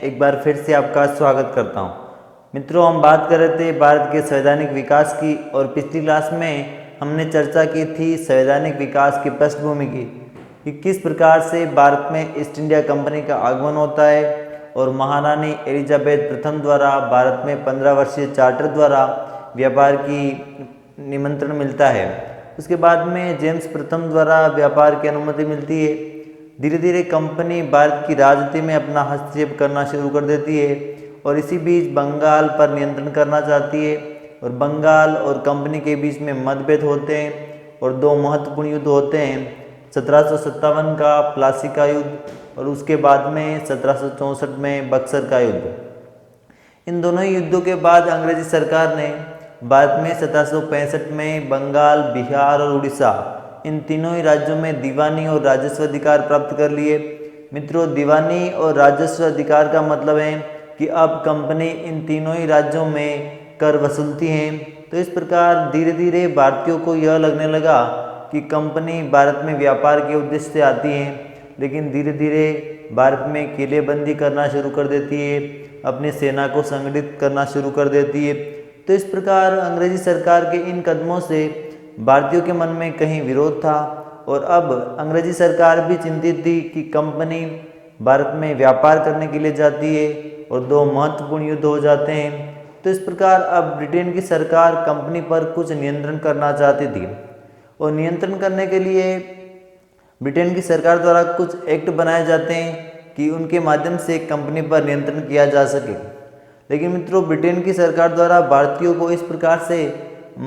एक बार फिर से आपका स्वागत करता हूं। मित्रों, हम बात कर रहे थे भारत के संवैधानिक विकास की और पिछली क्लास में हमने चर्चा की थी संवैधानिक विकास की पृष्ठभूमि की कि किस प्रकार से भारत में ईस्ट इंडिया कंपनी का आगमन होता है और महारानी एलिजाबेथ प्रथम द्वारा भारत में 15 वर्षीय चार्टर द्वारा व्यापार की निमंत्रण मिलता है। उसके बाद में जेम्स प्रथम द्वारा व्यापार की अनुमति मिलती है। धीरे धीरे कंपनी भारत की राजनीति में अपना हस्तक्षेप करना शुरू कर देती है और इसी बीच बंगाल पर नियंत्रण करना चाहती है और बंगाल और कंपनी के बीच में मतभेद होते हैं और दो महत्वपूर्ण युद्ध होते हैं, 1757 का प्लासी का युद्ध और उसके बाद में 1764 में बक्सर का युद्ध। इन दोनों युद्धों के बाद अंग्रेजी सरकार ने भारत में 1765 में बंगाल, बिहार और उड़ीसा इन तीनों ही राज्यों में दीवानी और राजस्व अधिकार प्राप्त कर लिए। मित्रों, दीवानी और राजस्व अधिकार का मतलब है कि अब कंपनी इन तीनों ही राज्यों में कर वसूलती है। तो इस प्रकार धीरे धीरे भारतीयों को यह लगने लगा कि कंपनी भारत में व्यापार के उद्देश्य से आती है, लेकिन धीरे धीरे भारत में किलेबंदी करना शुरू कर देती है, अपनी सेना को संगठित करना शुरू कर देती है। तो इस प्रकार अंग्रेजी सरकार के इन कदमों से भारतीयों के मन में कहीं विरोध था और अब अंग्रेजी सरकार भी चिंतित थी कि कंपनी भारत में व्यापार करने के लिए जाती है और दो महत्वपूर्ण युद्ध हो जाते हैं। तो इस प्रकार अब ब्रिटेन की सरकार कंपनी पर कुछ नियंत्रण करना चाहती थी और नियंत्रण करने के लिए ब्रिटेन की सरकार द्वारा कुछ एक्ट बनाए जाते हैं कि उनके माध्यम से कंपनी पर नियंत्रण किया जा सके। लेकिन मित्रों, ब्रिटेन की सरकार द्वारा भारतीयों को इस प्रकार से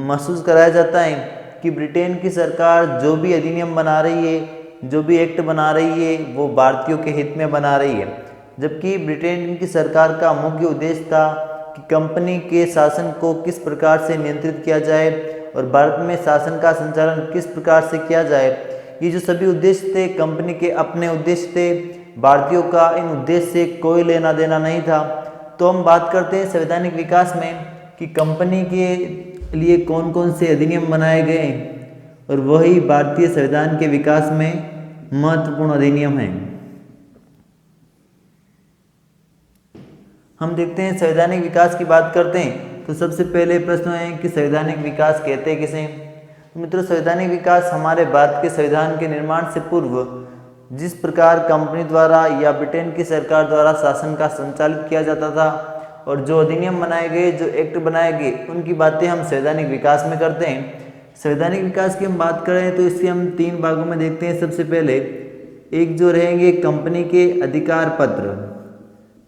महसूस कराया जाता है कि ब्रिटेन की सरकार जो भी अधिनियम बना रही है, जो भी एक्ट बना रही है, वो भारतीयों के हित में बना रही है, जबकि ब्रिटेन की सरकार का मुख्य उद्देश्य था कि कंपनी के शासन को किस प्रकार से नियंत्रित किया जाए और भारत में शासन का संचालन किस प्रकार से किया जाए। ये जो सभी उद्देश्य थे, कंपनी के अपने उद्देश्य थे, भारतीयों का इन उद्देश्य से कोई लेना देना नहीं था। तो हम बात करते हैं संवैधानिक विकास में कि कंपनी के लिए कौन कौन से अधिनियम बनाए गए और वही भारतीय संविधान के विकास में महत्वपूर्ण अधिनियम हैं। हम देखते हैं संवैधानिक विकास की बात करते हैं तो सबसे पहले प्रश्न है कि संवैधानिक विकास कहते हैं किसे। मित्रों, संवैधानिक विकास हमारे भारत के संविधान के निर्माण से पूर्व जिस प्रकार कंपनी द्वारा या ब्रिटेन की सरकार द्वारा शासन का संचालित किया जाता था और जो अधिनियम बनाए गए, जो एक्ट बनाए गए, उनकी बातें हम संवैधानिक विकास में करते हैं। संवैधानिक विकास की हम बात करें तो इसके हम 3 भागों में देखते हैं। सबसे पहले एक जो रहेंगे कंपनी के अधिकार पत्र,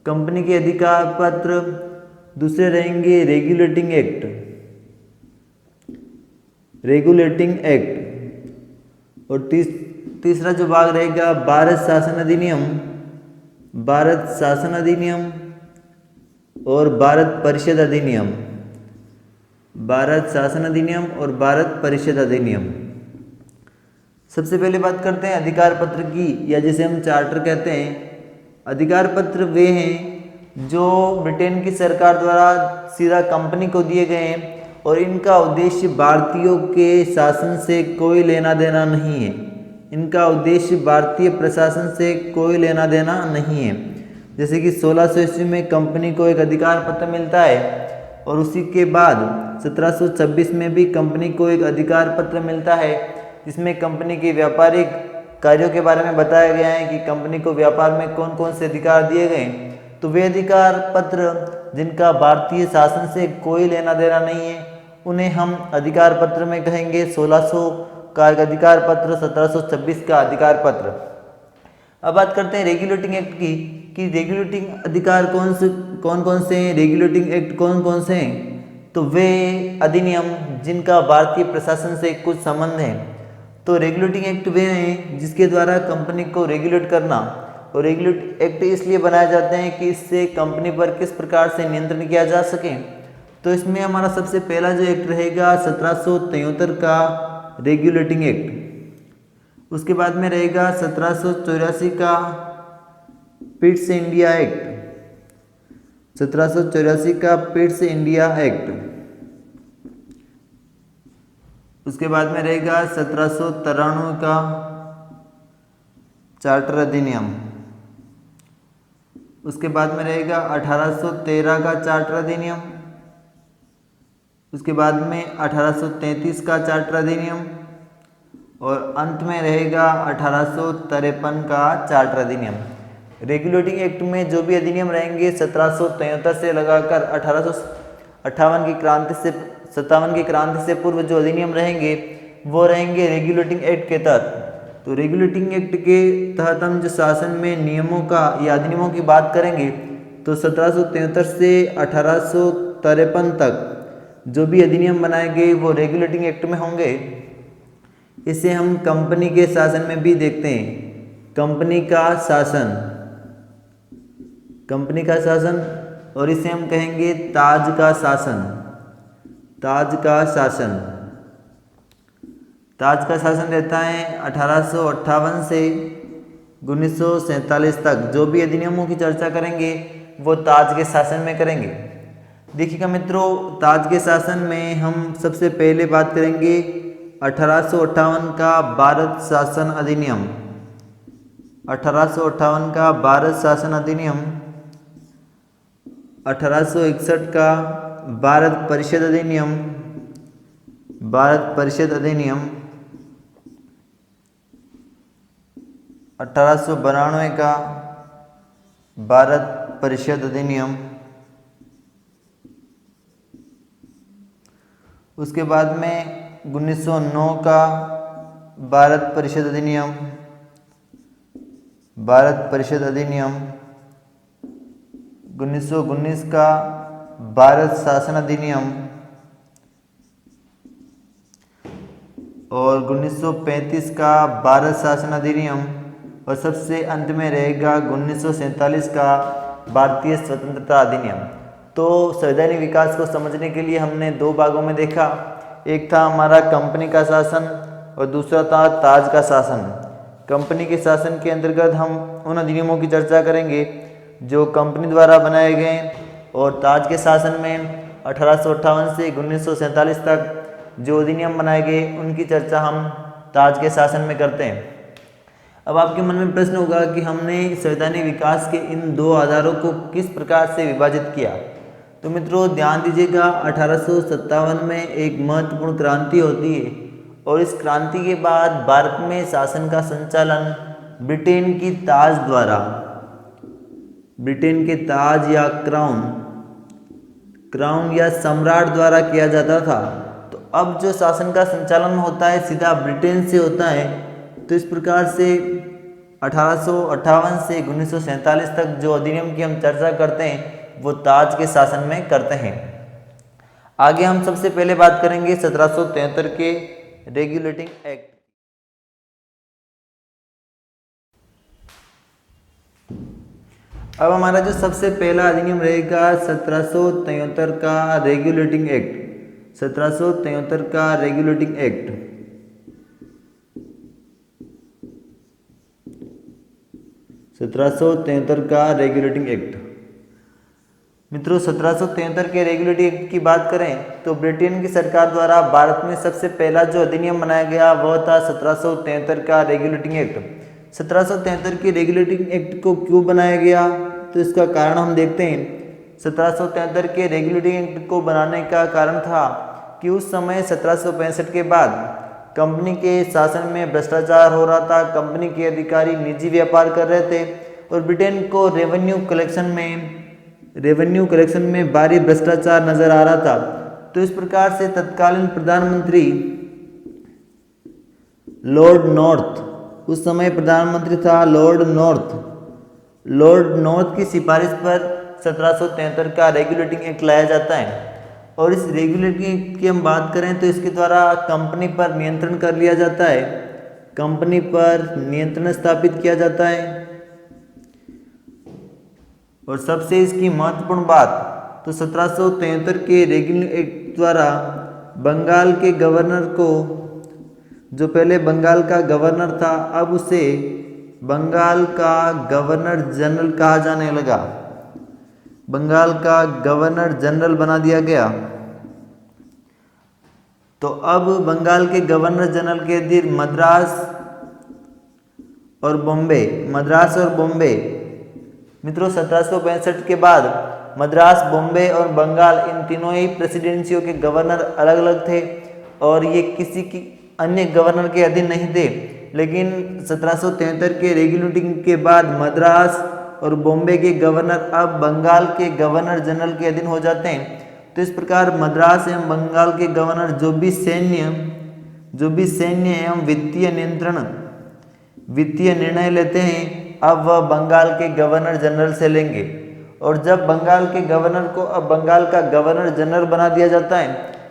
कंपनी के अधिकार पत्र। दूसरे रहेंगे रेगुलेटिंग एक्ट, रेगुलेटिंग एक्ट। और तीसरा जो भाग रहेगा भारत शासन अधिनियम, भारत शासन अधिनियम और भारत परिषद अधिनियम, भारत शासन अधिनियम और भारत परिषद अधिनियम। सबसे पहले बात करते हैं अधिकार पत्र की, या जिसे हम चार्टर कहते हैं। अधिकार पत्र वे हैं जो ब्रिटेन की सरकार द्वारा सीधा कंपनी को दिए गए हैं और इनका उद्देश्य भारतीयों के शासन से कोई लेना देना नहीं है। इनका उद्देश्य भारतीय प्रशासन से कोई लेना देना नहीं है। जैसे कि 1600 ईस्वी में कंपनी को एक अधिकार पत्र मिलता है और उसी के बाद 1726 में भी कंपनी को एक अधिकार पत्र मिलता है जिसमें कंपनी के व्यापारिक कार्यों के बारे में बताया गया है कि कंपनी को व्यापार में कौन कौन से अधिकार दिए गए। तो वे अधिकार पत्र जिनका भारतीय शासन से कोई लेना देना नहीं है, उन्हें हम अधिकार पत्र में कहेंगे। 1600 का एक अधिकार पत्र, 1726 का अधिकार पत्र। अब बात करते हैं रेगुलेटिंग एक्ट की कि रेगुलेटिंग अधिकार कौन कौन से हैं, रेगुलेटिंग एक्ट कौन कौन से हैं। तो वे अधिनियम जिनका भारतीय प्रशासन से कुछ संबंध है। तो रेगुलेटिंग एक्ट वे हैं जिसके द्वारा कंपनी को रेगुलेट करना, और रेगुलेट एक्ट इसलिए बनाए जाते हैं कि इससे कंपनी पर किस प्रकार से नियंत्रण किया जा सके। तो इसमें हमारा सबसे पहला जो एक्ट रहेगा 1773 का रेगुलेटिंग एक्ट। उसके बाद में रहेगा 1784 का पिट्स इंडिया एक्ट, 1784 का पिट्स इंडिया एक्ट। उसके बाद में रहेगा 1793 का चार्टर अधिनियम। उसके बाद में रहेगा 1813 का चार्टर अधिनियम, उसके बाद में 1833 का चार्टर अधिनियम और अंत में रहेगा 1853 का चार्टर अधिनियम। रेगुलेटिंग एक्ट में जो भी अधिनियम रहेंगे 1773 से लगाकर 1858 की क्रांति से 57 की क्रांति से पूर्व जो अधिनियम रहेंगे वो रहेंगे रेगुलेटिंग एक्ट के तहत। तो रेगुलेटिंग एक्ट के तहत हम जो शासन में नियमों का या अधिनियमों की बात करेंगे तो 1773 से 1853 तक जो भी अधिनियम बनाए गए वो रेगुलेटिंग एक्ट में होंगे। इसे हम कंपनी के शासन में भी देखते हैं। कंपनी का शासन, कंपनी का शासन, और इसे हम कहेंगे ताज का शासन। ताज का शासन, ताज का शासन रहता है 1858 से 1947 तक। जो भी अधिनियमों की चर्चा करेंगे वो ताज के शासन में करेंगे। देखिएगा मित्रों, ताज के शासन में हम सबसे पहले बात करेंगे 1858 का भारत शासन अधिनियम। 1858 का भारत शासन अधिनियम, 1861 का भारत परिषद अधिनियम, भारत परिषद अधिनियम, 1892 का भारत परिषद अधिनियम, उसके बाद में 1909 का भारत परिषद अधिनियम, भारत परिषद अधिनियम, 1919 का भारत शासन अधिनियम और 1935 का भारत शासन अधिनियम और सबसे अंत में रहेगा 1947 का भारतीय स्वतंत्रता अधिनियम। तो संवैधानिक विकास को समझने के लिए हमने दो भागों में देखा। एक था हमारा कंपनी का शासन और दूसरा था ताज का शासन। कंपनी के शासन के अंतर्गत हम उन अधिनियमों की चर्चा करेंगे जो कंपनी द्वारा बनाए गए और ताज के शासन में 1858 से 1947 तक जो अधिनियम बनाए गए उनकी चर्चा हम ताज के शासन में करते हैं। अब आपके मन में प्रश्न होगा कि हमने संवैधानिक विकास के इन दो आधारों को किस प्रकार से विभाजित किया। तो मित्रों ध्यान दीजिएगा, 1857 में एक महत्वपूर्ण क्रांति होती है और इस क्रांति के बाद भारत में शासन का संचालन ब्रिटेन की ताज द्वारा, ब्रिटेन के ताज या क्राउन या सम्राट द्वारा किया जाता था। तो अब जो शासन का संचालन होता है सीधा ब्रिटेन से होता है। तो इस प्रकार से 1858 से 1947 तक जो अधिनियम की हम चर्चा करते हैं वो ताज के शासन में करते हैं। आगे हम सबसे पहले बात करेंगे 1773 के रेगुलेटिंग एक्ट। अब हमारा जो सबसे पहला अधिनियम रहेगा 1773 का रेगुलेटिंग एक्ट। 1773 का रेगुलेटिंग एक्ट, 1773 का रेगुलेटिंग एक्ट। मित्रों 1773 के रेगुलेटिंग एक्ट की बात करें तो ब्रिटेन की सरकार द्वारा भारत में सबसे पहला जो अधिनियम बनाया गया वह था 1773 का रेगुलेटिंग एक्ट। 1773 के रेगुलेटिंग एक्ट को क्यों बनाया गया तो इसका कारण हम देखते हैं। 1773 के रेगुलेटिंग एक्ट को बनाने का कारण था कि उस समय 1765 के बाद कंपनी के शासन में भ्रष्टाचार हो रहा था। कंपनी के अधिकारी निजी व्यापार कर रहे थे और ब्रिटेन को रेवेन्यू कलेक्शन में भारी भ्रष्टाचार नजर आ रहा था। तो इस प्रकार से तत्कालीन प्रधानमंत्री लॉर्ड नॉर्थ, उस समय प्रधानमंत्री था लॉर्ड नॉर्थ की सिफारिश पर 1773 का रेगुलेटिंग एक्ट लाया जाता है। और इस रेगुलेटिंग एक्ट की हम बात करें तो इसके द्वारा कंपनी पर नियंत्रण कर लिया जाता है, कंपनी पर नियंत्रण स्थापित किया जाता है। और सबसे इसकी महत्वपूर्ण बात तो 1773 के रेगुलेटिंग एक्ट द्वारा बंगाल के गवर्नर को, जो पहले बंगाल का गवर्नर था अब उसे बंगाल का गवर्नर जनरल कहा जाने लगा। बंगाल का गवर्नर जनरल बना दिया गया। तो अब बंगाल के गवर्नर जनरल के अधीन मद्रास और बॉम्बे मित्रों 1765 के बाद मद्रास, बॉम्बे और बंगाल इन तीनों ही प्रेसिडेंसियों के गवर्नर अलग अलग थे और ये किसी की अन्य गवर्नर के अधीन नहीं थे। लेकिन 1773 के रेगुलेटिंग के बाद मद्रास और बॉम्बे के गवर्नर अब बंगाल के गवर्नर जनरल के अधीन हो जाते हैं। तो इस प्रकार मद्रास एवं बंगाल के गवर्नर जो भी सैन्य एवं वित्तीय निर्णय लेते हैं अब वह बंगाल के गवर्नर जनरल से लेंगे। और जब बंगाल के गवर्नर को अब बंगाल का गवर्नर जनरल बना दिया जाता है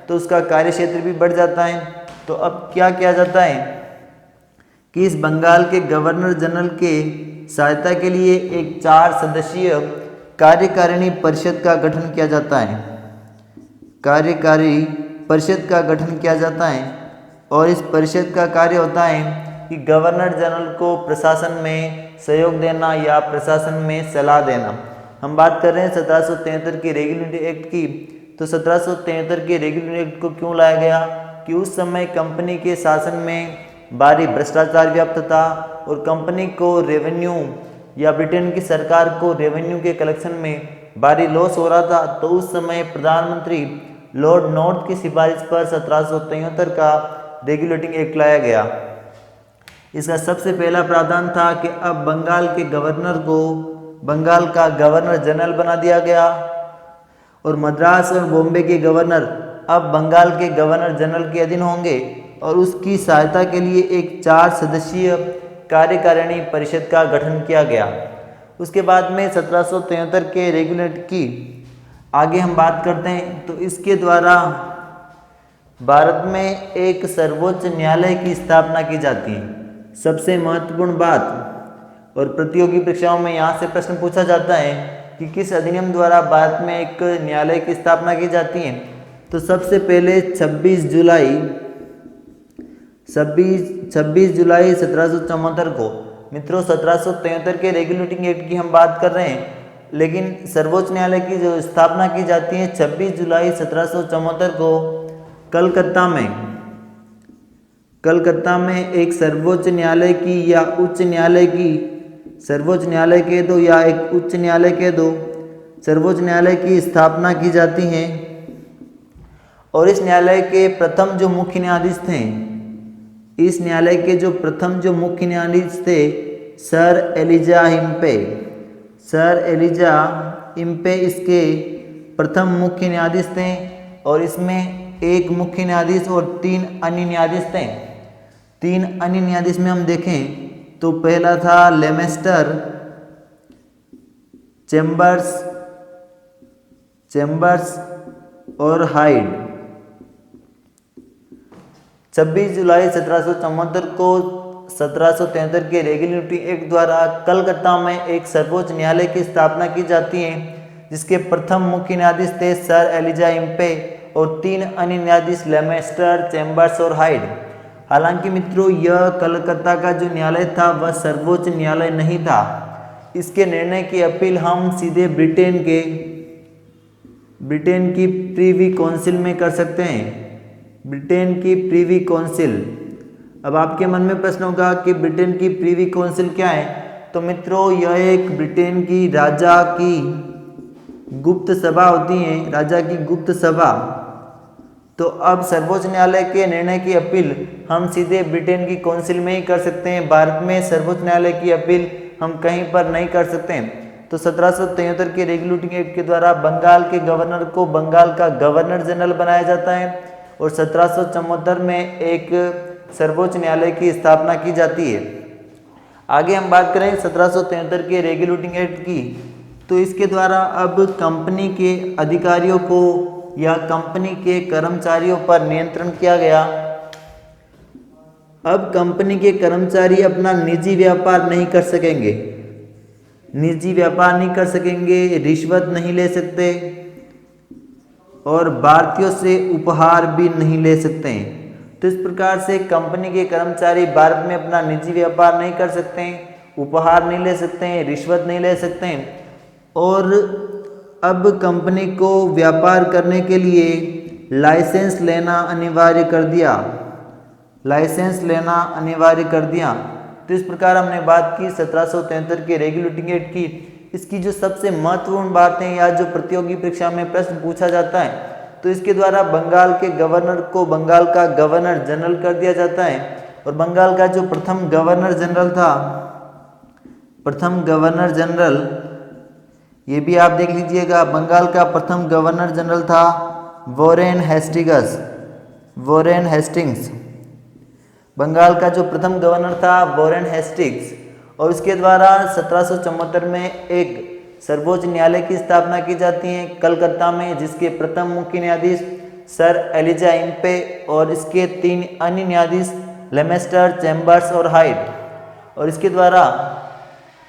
तो उसका कार्य क्षेत्र भी बढ़ जाता है। तो अब क्या किया जाता है कि इस बंगाल के गवर्नर जनरल के सहायता के लिए एक 4 सदस्यीय कार्यकारिणी परिषद का गठन किया जाता है। कार्यकारी परिषद का गठन किया जाता है और इस परिषद का कार्य होता है कि गवर्नर जनरल को प्रशासन में सहयोग देना या प्रशासन में सलाह देना। हम बात कर रहे हैं 1773 के रेगुलेटरी एक्ट की। तो 1773 के रेगुलेटरी एक्ट को क्यों लाया गया कि उस समय कंपनी के शासन में भारी भ्रष्टाचार व्याप्त था और कंपनी को रेवेन्यू या ब्रिटेन की सरकार को रेवेन्यू के कलेक्शन में भारी लॉस हो रहा था। तो उस समय प्रधानमंत्री लॉर्ड नॉर्थ की सिफारिश पर 1773 का रेगुलेटिंग एक्ट लाया गया। इसका सबसे पहला प्रावधान था कि अब बंगाल के गवर्नर को बंगाल का गवर्नर जनरल बना दिया गया और मद्रास और बॉम्बे के गवर्नर अब बंगाल के गवर्नर जनरल के अधीन होंगे और उसकी सहायता के लिए एक 4 सदस्यीय कार्यकारिणी परिषद का गठन किया गया। उसके बाद में 1773 के रेगुलेट की आगे हम बात करते हैं। तो इसके द्वारा भारत में एक सर्वोच्च न्यायालय की स्थापना की जाती है। सबसे महत्वपूर्ण बात और प्रतियोगी परीक्षाओं में यहाँ से प्रश्न पूछा जाता है कि किस अधिनियम द्वारा भारत में एक न्यायालय की स्थापना की जाती है। तो सबसे पहले 26 जुलाई 1774 को। मित्रों 1773 के रेगुलेटिंग एक्ट की हम बात कर रहे हैं, लेकिन सर्वोच्च न्यायालय की जो स्थापना की जाती है 26 जुलाई 1774 को कलकत्ता में एक सर्वोच्च न्यायालय की या उच्च न्यायालय की, सर्वोच्च न्यायालय कह दो या एक उच्च न्यायालय कह दो, सर्वोच्च न्यायालय की स्थापना की जाती है। और इस न्यायालय के प्रथम जो मुख्य न्यायाधीश थे, इस न्यायालय के जो प्रथम जो मुख्य न्यायाधीश थे सर एलिजा इम्पे इसके प्रथम मुख्य न्यायाधीश थे। और इसमें एक मुख्य न्यायाधीश और 3 अन्य न्यायाधीश थे। 3 अन्य न्यायाधीश में हम देखें तो पहला था लेमेस्टर, चेम्बर्स और हाइड। 26 जुलाई 1774 को 1773 के रेगुलेटरी एक्ट द्वारा कलकत्ता में एक सर्वोच्च न्यायालय की स्थापना की जाती है, जिसके प्रथम मुख्य न्यायाधीश थे सर एलिजा इम्पे और 3 अन्य न्यायाधीश लेमेस्टर, चेम्बर्स और हाइड। हालांकि मित्रों यह कलकत्ता का जो न्यायालय था वह सर्वोच्च न्यायालय नहीं था। इसके निर्णय की अपील हम सीधे ब्रिटेन की प्रीवी काउंसिल में कर सकते हैं। ब्रिटेन की प्रीवी काउंसिल। अब आपके मन में प्रश्न होगा कि ब्रिटेन की प्रीवी काउंसिल क्या है। तो मित्रों यह एक ब्रिटेन की राजा की गुप्त सभा होती है, राजा की गुप्त सभा। तो अब सर्वोच्च न्यायालय के निर्णय की अपील हम सीधे ब्रिटेन की काउंसिल में ही कर सकते हैं। भारत में सर्वोच्च न्यायालय की अपील हम कहीं पर नहीं कर सकते हैं। तो 1773 के रेगुलेटिंग एक्ट के द्वारा बंगाल के गवर्नर को बंगाल का गवर्नर जनरल बनाया जाता है और 1774 में एक सर्वोच्च न्यायालय की स्थापना की जाती है। आगे हम बात करें 1773 के रेगुलेटिंग एक्ट की। तो इसके द्वारा अब कंपनी के अधिकारियों को या कंपनी के कर्मचारियों पर नियंत्रण किया गया। अब कंपनी के कर्मचारी अपना निजी व्यापार नहीं कर सकेंगे, रिश्वत नहीं ले सकते और भारतीयों से उपहार भी नहीं ले सकते हैं। तो इस प्रकार से कंपनी के कर्मचारी भारत में अपना निजी व्यापार नहीं कर सकते हैं, उपहार नहीं ले सकते हैं, रिश्वत नहीं ले सकते हैं। और अब कंपनी को व्यापार करने के लिए लाइसेंस लेना अनिवार्य कर दिया। तो इस प्रकार हमने बात की 1773 के रेगुलेटिंग एक्ट की इसकी जो सबसे महत्वपूर्ण बात है या जो प्रतियोगी परीक्षा में प्रश्न पूछा जाता है तो इसके द्वारा बंगाल के गवर्नर को बंगाल का गवर्नर जनरल कर दिया जाता है। और बंगाल का जो प्रथम गवर्नर जनरल था, प्रथम गवर्नर जनरल, ये भी आप देख लीजिएगा, बंगाल का प्रथम गवर्नर जनरल था वॉरेन हेस्टिंग्स। बंगाल का जो प्रथम गवर्नर था वॉरेन हेस्टिंग्स। और उसके द्वारा 1774 में एक सर्वोच्च न्यायालय की स्थापना की जाती है कलकत्ता में, जिसके प्रथम मुख्य न्यायाधीश सर एलिजा इम्पे और इसके 3 अन्य न्यायाधीश लेमेस्टर, चैम्बर्स और हाइट। और इसके द्वारा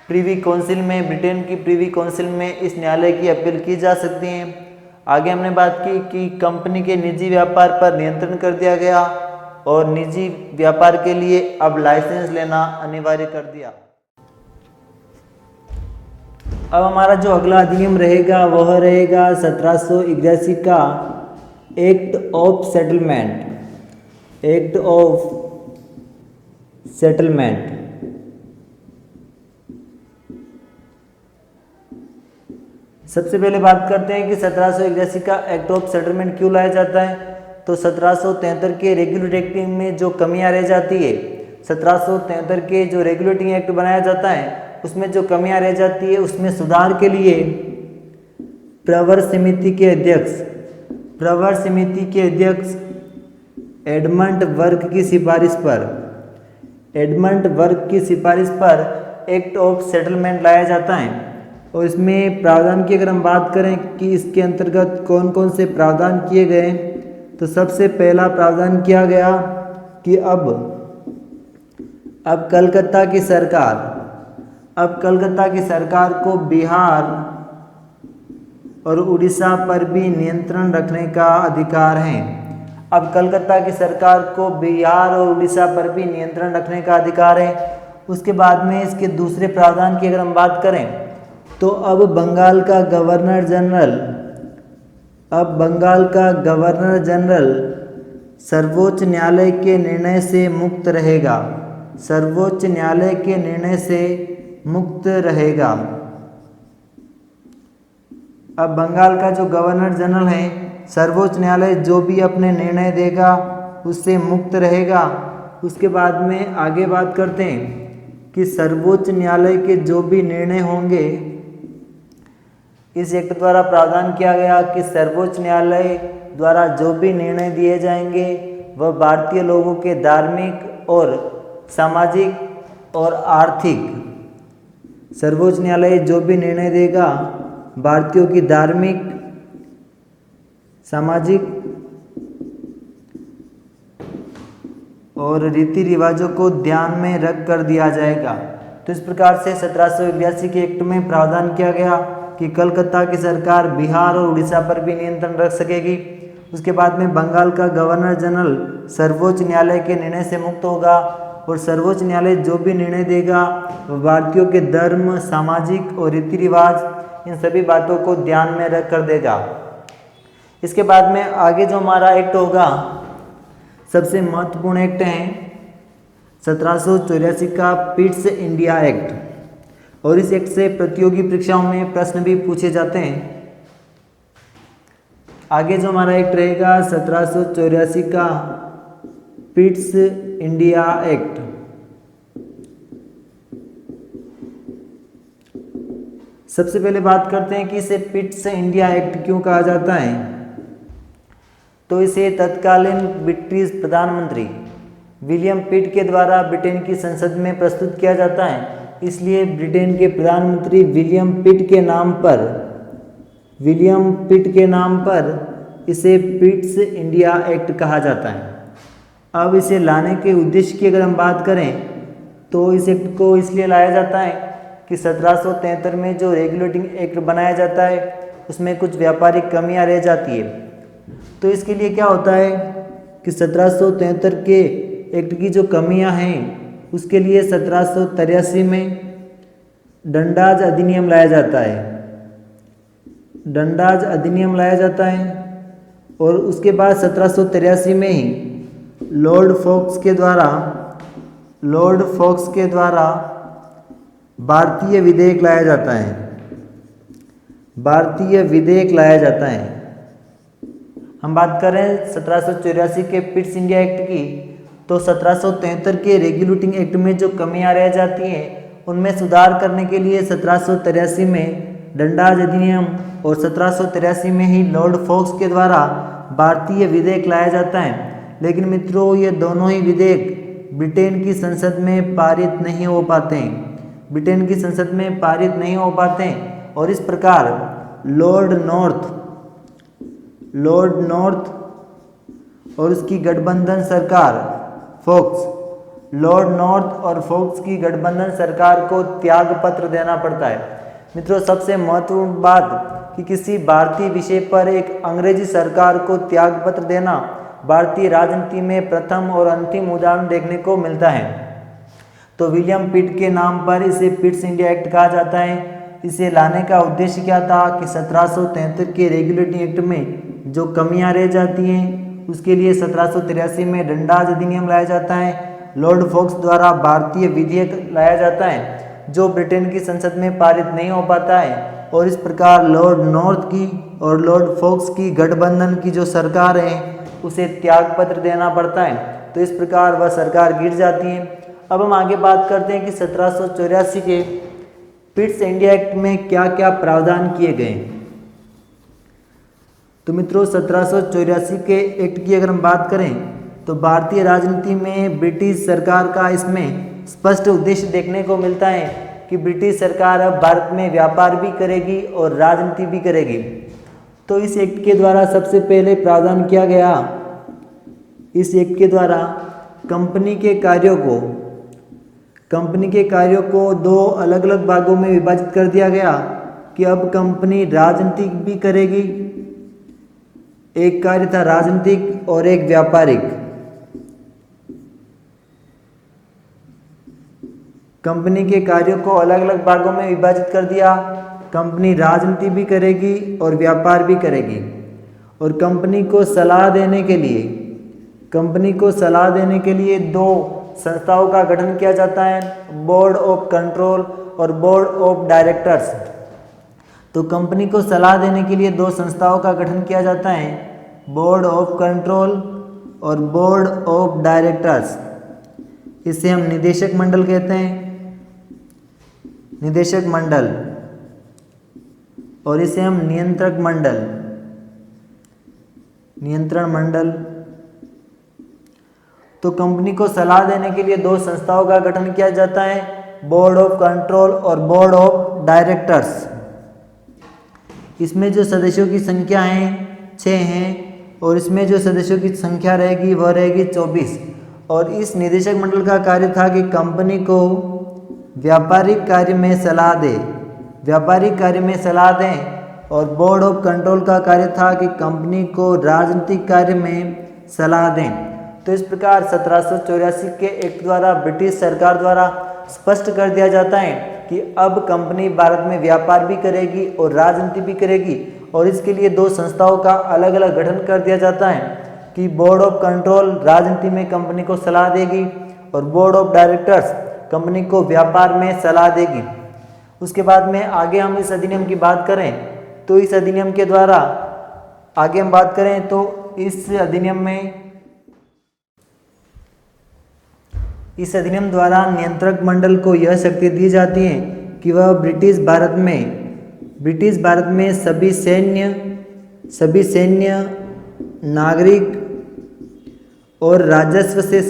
प्रीवी काउंसिल में, ब्रिटेन की प्रीवी काउंसिल में इस न्यायालय की अपील की जा सकती है। आगे हमने बात की कि कंपनी के निजी व्यापार पर नियंत्रण कर दिया गया और निजी व्यापार के लिए अब लाइसेंस लेना अनिवार्य कर दिया। अब हमारा जो अगला अधिनियम रहेगा वह रहेगा 1781 का एक्ट ऑफ सेटलमेंट। सबसे पहले बात करते हैं कि 1781 का एक्ट ऑफ सेटलमेंट क्यों लाया जाता है। तो 1773 के रेगुलेटिंग एक्ट में जो कमियां रह जाती है, 1773 के जो रेगुलेटिंग एक्ट बनाया जाता है उसमें जो कमियां रह जाती है उसमें सुधार के लिए प्रवर समिति के अध्यक्ष एडमंड वर्क की सिफारिश पर एक्ट ऑफ सेटलमेंट लाया जाता है। और इसमें प्रावधान की अगर हम बात करें कि इसके अंतर्गत कौन कौन से प्रावधान किए गए, तो सबसे पहला प्रावधान किया गया कि अब कलकत्ता की सरकार को बिहार और उड़ीसा पर भी नियंत्रण रखने का अधिकार है। अब कलकत्ता की सरकार को बिहार और उड़ीसा पर भी नियंत्रण रखने का अधिकार है। उसके बाद में इसके दूसरे प्रावधान की अगर हम बात करें तो अब बंगाल का गवर्नर जनरल सर्वोच्च न्यायालय के निर्णय से मुक्त रहेगा। अब बंगाल का जो गवर्नर जनरल है, सर्वोच्च न्यायालय जो भी अपने निर्णय देगा उससे मुक्त रहेगा। उसके बाद में आगे बात करते हैं कि सर्वोच्च न्यायालय के जो भी निर्णय होंगे, इस एक्ट द्वारा प्रावधान किया गया कि सर्वोच्च न्यायालय द्वारा जो भी निर्णय दिए जाएंगे वह भारतीय लोगों के धार्मिक और सामाजिक और आर्थिक, सर्वोच्च न्यायालय जो भी निर्णय देगा भारतीयों की धार्मिक, सामाजिक और रीति रिवाजों को ध्यान में रख कर दिया जाएगा। तो इस प्रकार से 1782 के एक्ट में प्रावधान किया गया कि कलकत्ता की सरकार बिहार और उड़ीसा पर भी नियंत्रण रख सकेगी। उसके बाद में बंगाल का गवर्नर जनरल सर्वोच्च न्यायालय के निर्णय से मुक्त होगा और सर्वोच्च न्यायालय जो भी निर्णय देगा वह भारतीयों के धर्म, सामाजिक और रीति रिवाज, इन सभी बातों को ध्यान में रख कर देगा। इसके बाद में आगे जो हमारा एक्ट होगा, सबसे महत्वपूर्ण एक्ट है 1784 का पिट्स इंडिया एक्ट। और इस एक्ट से प्रतियोगी परीक्षाओं में प्रश्न भी पूछे जाते हैं। आगे जो हमारा एक्ट रहेगा 1784 का पिट्स इंडिया एक्ट। सबसे पहले बात करते हैं कि इसे पिट्स इंडिया एक्ट क्यों कहा जाता है। तो इसे तत्कालीन ब्रिटिश प्रधानमंत्री विलियम पिट के द्वारा ब्रिटेन की संसद में प्रस्तुत किया जाता है। इसलिए ब्रिटेन के प्रधानमंत्री विलियम पिट के नाम पर इसे पिट्स इंडिया एक्ट कहा जाता है। अब इसे लाने के उद्देश्य की अगर हम बात करें तो इस एक्ट को इसलिए लाया जाता है कि 1773 में जो रेगुलेटिंग एक्ट बनाया जाता है उसमें कुछ व्यापारिक कमियां रह जाती है। तो इसके लिए क्या होता है कि 1773 के एक्ट की जो कमियां हैं उसके लिए 1783 में डंडाज अधिनियम लाया जाता है। और उसके बाद 1783 में ही लॉर्ड फोक्स के द्वारा भारतीय विधेयक लाया जाता है। भारतीय विधेयक लाया जाता है। हम बात करें 1784 के पिट्स इंडिया एक्ट की, तो 1773 के रेगुलेटिंग एक्ट में जो कमियां रह जाती हैं उनमें सुधार करने के लिए 1783 में डंडाज अधिनियम और 1783 में ही लॉर्ड फोक्स के द्वारा भारतीय विधेयक लाया जाता है। लेकिन मित्रों, ये दोनों ही विधेयक ब्रिटेन की संसद में पारित नहीं हो पाते हैं, ब्रिटेन की संसद में पारित नहीं हो पाते हैं और इस प्रकार लॉर्ड नॉर्थ और उसकी गठबंधन सरकार लॉर्ड नॉर्थ और फोक्स की गठबंधन सरकार को त्याग पत्र देना पड़ता है। मित्रों, सबसे महत्वपूर्ण बात कि किसी भारतीय विषय पर एक अंग्रेजी सरकार को त्याग पत्र देना भारतीय राजनीति में प्रथम और अंतिम उदाहरण देखने को मिलता है। तो विलियम पिट के नाम पर इसे पिट्स इंडिया एक्ट कहा जाता है। इसे लाने का उद्देश्य क्या था कि 1773 के रेगुलेटिंग एक्ट में जो कमियां रह जाती हैं उसके लिए 1783 में डंडाज अधिनियम लाया जाता है। लॉर्ड फोक्स द्वारा भारतीय विधेयक लाया जाता है जो ब्रिटेन की संसद में पारित नहीं हो पाता है और इस प्रकार लॉर्ड नॉर्थ की और लॉर्ड फोक्स की गठबंधन की जो सरकार है उसे त्याग पत्र देना पड़ता है। तो इस प्रकार वह सरकार गिर जाती है। अब हम आगे बात करते हैं कि 1784 के पिट्स इंडिया एक्ट में क्या क्या प्रावधान किए गए। तो मित्रों, 1784 के एक्ट की अगर हम बात करें तो भारतीय राजनीति में ब्रिटिश सरकार का इसमें स्पष्ट उद्देश्य देखने को मिलता है कि ब्रिटिश सरकार अब भारत में व्यापार भी करेगी और राजनीति भी करेगी। तो इस एक्ट के द्वारा सबसे पहले प्रावधान किया गया, इस एक्ट के द्वारा कंपनी के कार्यों को दो अलग अलग भागों में विभाजित कर दिया गया कि अब कंपनी राजनीतिक भी करेगी, एक कार्य था राजनीतिक और एक व्यापारिक। कंपनी के कार्यों को अलग अलग भागों में विभाजित कर दिया, कंपनी राजनीति भी करेगी और व्यापार भी करेगी। और कंपनी को सलाह देने के लिए दो संस्थाओं का गठन किया जाता है, बोर्ड ऑफ कंट्रोल और बोर्ड ऑफ डायरेक्टर्स। तो कंपनी को सलाह देने के लिए दो संस्थाओं का गठन किया जाता है, बोर्ड ऑफ कंट्रोल और बोर्ड ऑफ डायरेक्टर्स। इसे हम निदेशक मंडल कहते हैं, निदेशक मंडल, और इसे हम नियंत्रण मंडल। तो कंपनी को सलाह देने के लिए दो संस्थाओं का गठन किया जाता है, बोर्ड ऑफ कंट्रोल और बोर्ड ऑफ डायरेक्टर्स। इसमें जो सदस्यों की संख्या है 6 हैं और इसमें जो सदस्यों की संख्या रहेगी वह रहेगी 24। और इस निदेशक मंडल का कार्य था कि कंपनी को व्यापारिक कार्य में सलाह दें और बोर्ड ऑफ कंट्रोल का कार्य था कि कंपनी को राजनीतिक कार्य में सलाह दें। तो इस प्रकार 1784 के एक्ट द्वारा ब्रिटिश सरकार द्वारा स्पष्ट कर दिया जाता है कि अब कंपनी भारत में व्यापार भी करेगी और राजनीति भी करेगी और इसके लिए दो संस्थाओं का अलग अलग गठन कर दिया जाता है कि बोर्ड ऑफ कंट्रोल राजनीति में कंपनी को सलाह देगी और बोर्ड ऑफ डायरेक्टर्स कंपनी को व्यापार में सलाह देगी। उसके बाद में आगे हम इस अधिनियम की बात करें तो इस अधिनियम के द्वारा आगे हम बात करें तो इस अधिनियम द्वारा नियंत्रक मंडल को यह शक्ति दी जाती है कि वह ब्रिटिश भारत में सभी सैन्य नागरिक और राजस्व से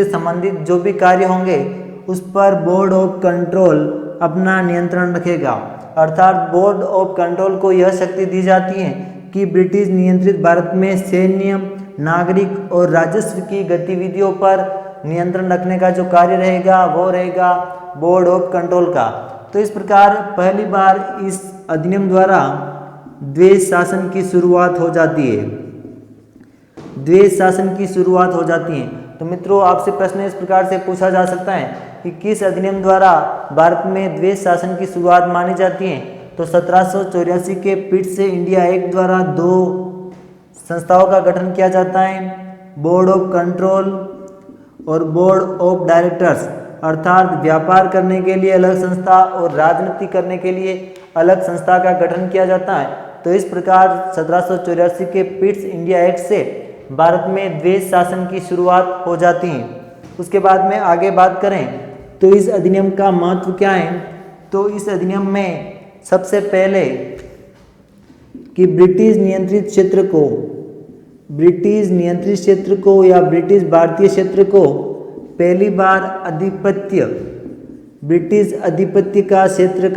संबंधित जो भी कार्य होंगे उस पर बोर्ड ऑफ कंट्रोल अपना नियंत्रण रखेगा। अर्थात बोर्ड ऑफ कंट्रोल को यह शक्ति दी जाती है कि ब्रिटिश नियंत्रित भारत में सैन्य नागरिक और राजस्व की गतिविधियों पर नियंत्रण रखने का जो कार्य रहेगा वो रहेगा बोर्ड ऑफ कंट्रोल का। तो इस प्रकार पहली बार इस अधिनियम द्वारा द्वेष शासन की शुरुआत हो जाती है। तो मित्रों, आपसे प्रश्न इस प्रकार से पूछा जा सकता है कि किस अधिनियम द्वारा भारत में द्वेष शासन की शुरुआत मानी जाती है। तो 1784 के पिट्स इंडिया एक्ट द्वारा दो संस्थाओं का गठन किया जाता है, बोर्ड ऑफ कंट्रोल और बोर्ड ऑफ डायरेक्टर्स। अर्थात व्यापार करने के लिए अलग संस्था और राजनीति करने के लिए अलग संस्था का गठन किया जाता है। तो इस प्रकार 1784 के पिट्स इंडिया एक्ट से भारत में द्वेष शासन की शुरुआत हो जाती है। उसके बाद में आगे बात करें तो इस अधिनियम का महत्व क्या है। तो इस अधिनियम में सबसे पहले कि ब्रिटिश नियंत्रित क्षेत्र को या ब्रिटिश भारतीय क्षेत्र को पहली बार ब्रिटिश आधिपत्य का क्षेत्र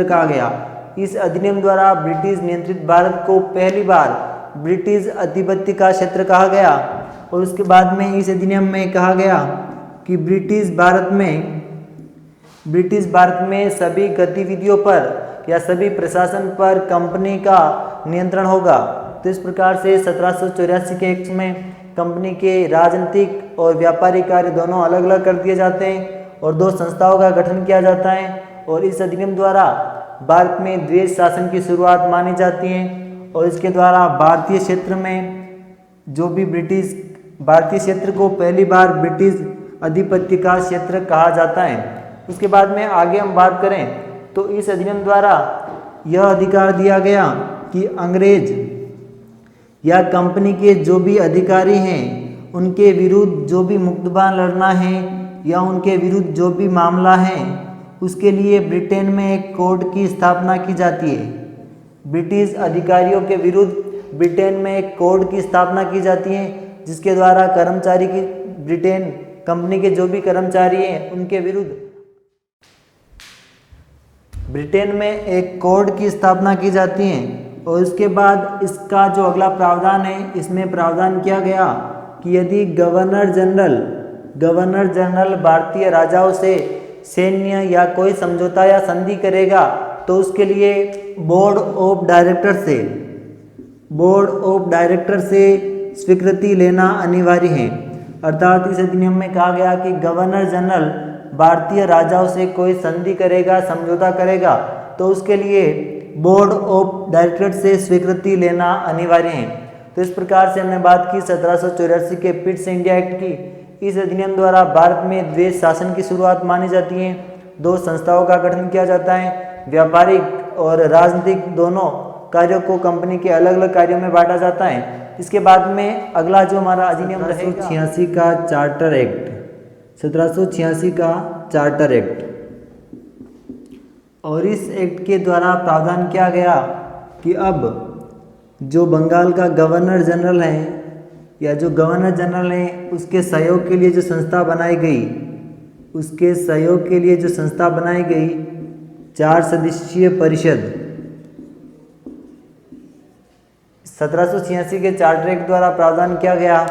कहा गया। इस अधिनियम द्वारा ब्रिटिश नियंत्रित भारत को पहली बार ब्रिटिश आधिपत्य का क्षेत्र कहा गया। और उसके बाद में इस अधिनियम में कहा गया कि ब्रिटिश भारत में सभी गतिविधियों पर या सभी प्रशासन पर कंपनी का नियंत्रण होगा। तो इस प्रकार से 1784 के एक्ट में कंपनी के राजनीतिक और व्यापारिक कार्य दोनों अलग अलग कर दिए जाते हैं और दो संस्थाओं का गठन किया जाता है। और इस अधिनियम द्वारा भारत में द्वेष शासन की शुरुआत मानी जाती है और इसके द्वारा भारतीय क्षेत्र को पहली बार ब्रिटिश आधिपत्य का क्षेत्र कहा जाता है। उसके बाद में आगे हम बात करें तो इस अधिनियम द्वारा यह अधिकार दिया गया कि अंग्रेज या कंपनी के जो भी अधिकारी हैं उनके विरुद्ध जो भी मुकदमा लड़ना है या उनके विरुद्ध जो भी मामला है उसके लिए ब्रिटेन में एक कोर्ट की स्थापना की जाती है। ब्रिटिश अधिकारियों के विरुद्ध ब्रिटेन में एक कोर्ट की स्थापना की जाती है जिसके द्वारा ब्रिटेन कंपनी के जो भी कर्मचारी हैं उनके विरुद्ध ब्रिटेन में एक कोर्ट की स्थापना की जाती है। और उसके बाद इसका जो अगला प्रावधान है इसमें प्रावधान किया गया कि यदि गवर्नर जनरल भारतीय राजाओं से सैन्य या कोई समझौता या संधि करेगा तो उसके लिए बोर्ड ऑफ डायरेक्टर से स्वीकृति लेना अनिवार्य है। अर्थात इस अधिनियम में कहा गया कि गवर्नर जनरल भारतीय राजाओं से कोई संधि करेगा, समझौता करेगा तो उसके लिए बोर्ड ऑफ डायरेक्टर से स्वीकृति लेना अनिवार्य है। तो इस प्रकार से हमने बात की 1784 के पिट्स इंडिया एक्ट की। इस अधिनियम द्वारा भारत में द्वेष शासन की शुरुआत मानी जाती है। दो संस्थाओं का गठन किया जाता है। व्यापारिक और राजनीतिक दोनों कार्यों को कंपनी के अलग अलग कार्यों में बांटा जाता है। इसके बाद में अगला जो हमारा अधिनियम रहेगा 1786 का चार्टर एक्ट। 1786 का चार्टर एक्ट और इस एक्ट के द्वारा प्रावधान किया गया कि अब जो बंगाल का गवर्नर जनरल है या जो गवर्नर जनरल है उसके सहयोग के लिए जो संस्था बनाई गई 4 सदस्यीय परिषद 1786 के चार्टर एक्ट द्वारा प्रावधान किया गया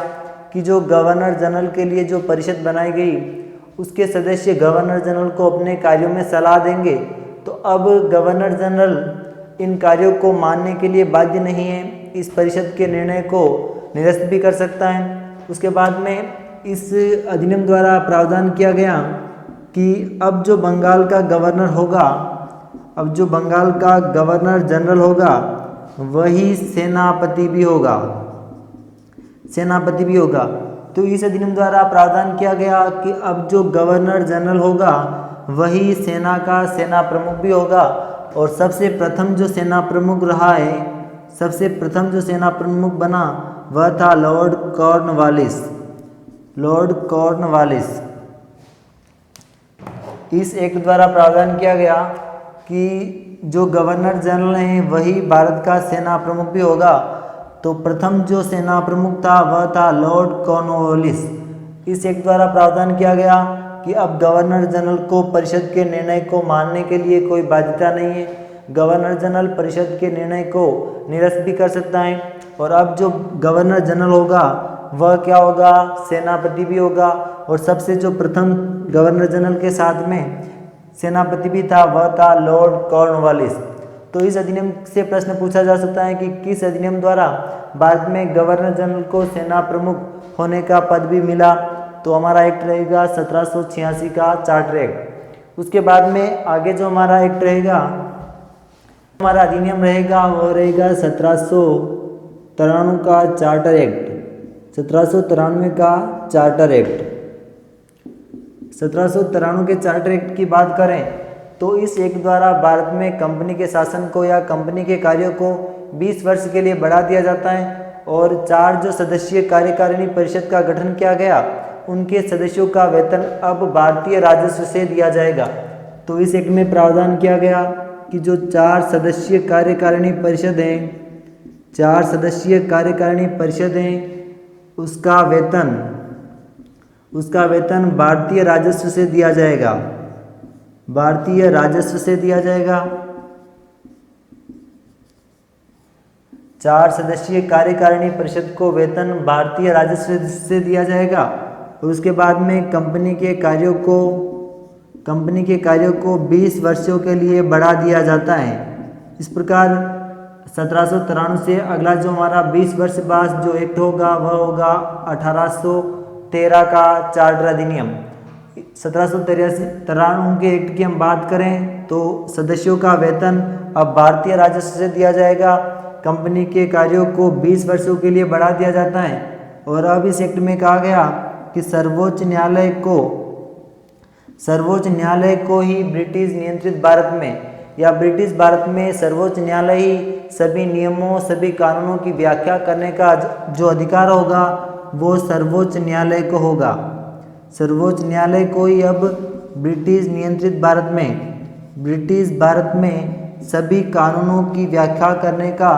कि जो गवर्नर जनरल के लिए जो परिषद बनाई गई उसके सदस्य गवर्नर जनरल को अपने कार्यों में सलाह देंगे। तो अब गवर्नर जनरल इन कार्यों को मानने के लिए बाध्य नहीं है, इस परिषद के निर्णय को निरस्त भी कर सकता है। उसके बाद में इस अधिनियम द्वारा प्रावधान किया गया कि अब जो बंगाल का गवर्नर जनरल होगा वही सेनापति भी होगा। तो इस अधिनियम द्वारा प्रावधान किया गया कि अब जो गवर्नर जनरल होगा वही सेना का सेना प्रमुख भी होगा। और सबसे प्रथम जो सेना प्रमुख बना वह था लॉर्ड कॉर्नवालिस। इस एक्ट द्वारा प्रावधान किया गया कि जो गवर्नर जनरल हैं वही भारत का सेना प्रमुख भी होगा। तो प्रथम जो सेना प्रमुख था वह था लॉर्ड कॉर्नवालिस। इस एक्ट द्वारा प्रावधान किया गया कि अब गवर्नर जनरल को परिषद के निर्णय को मानने के लिए कोई बाध्यता नहीं है। गवर्नर जनरल परिषद के निर्णय को निरस्त भी कर सकता है। और अब जो गवर्नर जनरल होगा वह क्या होगा, सेनापति भी होगा। और सबसे जो प्रथम गवर्नर जनरल के साथ में सेनापति भी था वह था लॉर्ड कॉर्नवालिस। तो इस अधिनियम से प्रश्न पूछा जा सकता है कि किस अधिनियम द्वारा भारत में गवर्नर जनरल को सेना प्रमुख होने का पद भी मिला। तो हमारा एक्ट रहेगा 1786 का चार्टर एक्ट। उसके बाद में आगे जो हमारा एक्ट रहेगा, हमारा अधिनियम रहेगा वो रहेगा 1793 का चार्टर एक्ट। 1793 का चार्टर एक्ट। 1793 के चार्टर एक्ट की बात करें तो इस एक्ट द्वारा भारत में कंपनी के शासन को या कंपनी के कार्यों को 20 वर्ष के लिए बढ़ा दिया जाता है और 4 जो सदस्यीय कार्यकारिणी परिषद का गठन किया गया उनके सदस्यों का वेतन अब भारतीय राजस्व से दिया जाएगा। तो इस एक्ट में प्रावधान किया गया कि जो 4 सदस्यीय कार्यकारिणी परिषद हैं, 4 सदस्यीय कार्यकारिणी परिषद हैं, उसका वेतन भारतीय राजस्व से दिया जाएगा, भारतीय राजस्व से दिया जाएगा। 4 सदस्यीय कार्यकारिणी परिषद को वेतन भारतीय राजस्व से दिया जाएगा और उसके बाद में कंपनी के कार्यों को 20 वर्षों के लिए बढ़ा दिया जाता है। इस प्रकार 1793 से अगला जो हमारा 20 वर्ष बाद जो एक्ट होगा वह होगा 1813 का चार्टर अधिनियम। 1793 के एक्ट की हम बात करें तो सदस्यों का वेतन अब भारतीय राजस्व से दिया जाएगा, कंपनी के कार्यों को 20 वर्षों के लिए बढ़ा दिया जाता है और अब इस एक्ट में कहा गया कि सर्वोच्च न्यायालय को ही ब्रिटिश नियंत्रित भारत में या ब्रिटिश भारत में सर्वोच्च न्यायालय ही सभी नियमों सभी कानूनों की व्याख्या करने का जो अधिकार होगा वो सर्वोच्च न्यायालय को होगा। सर्वोच्च न्यायालय को ही अब ब्रिटिश नियंत्रित भारत में सभी कानूनों की व्याख्या करने का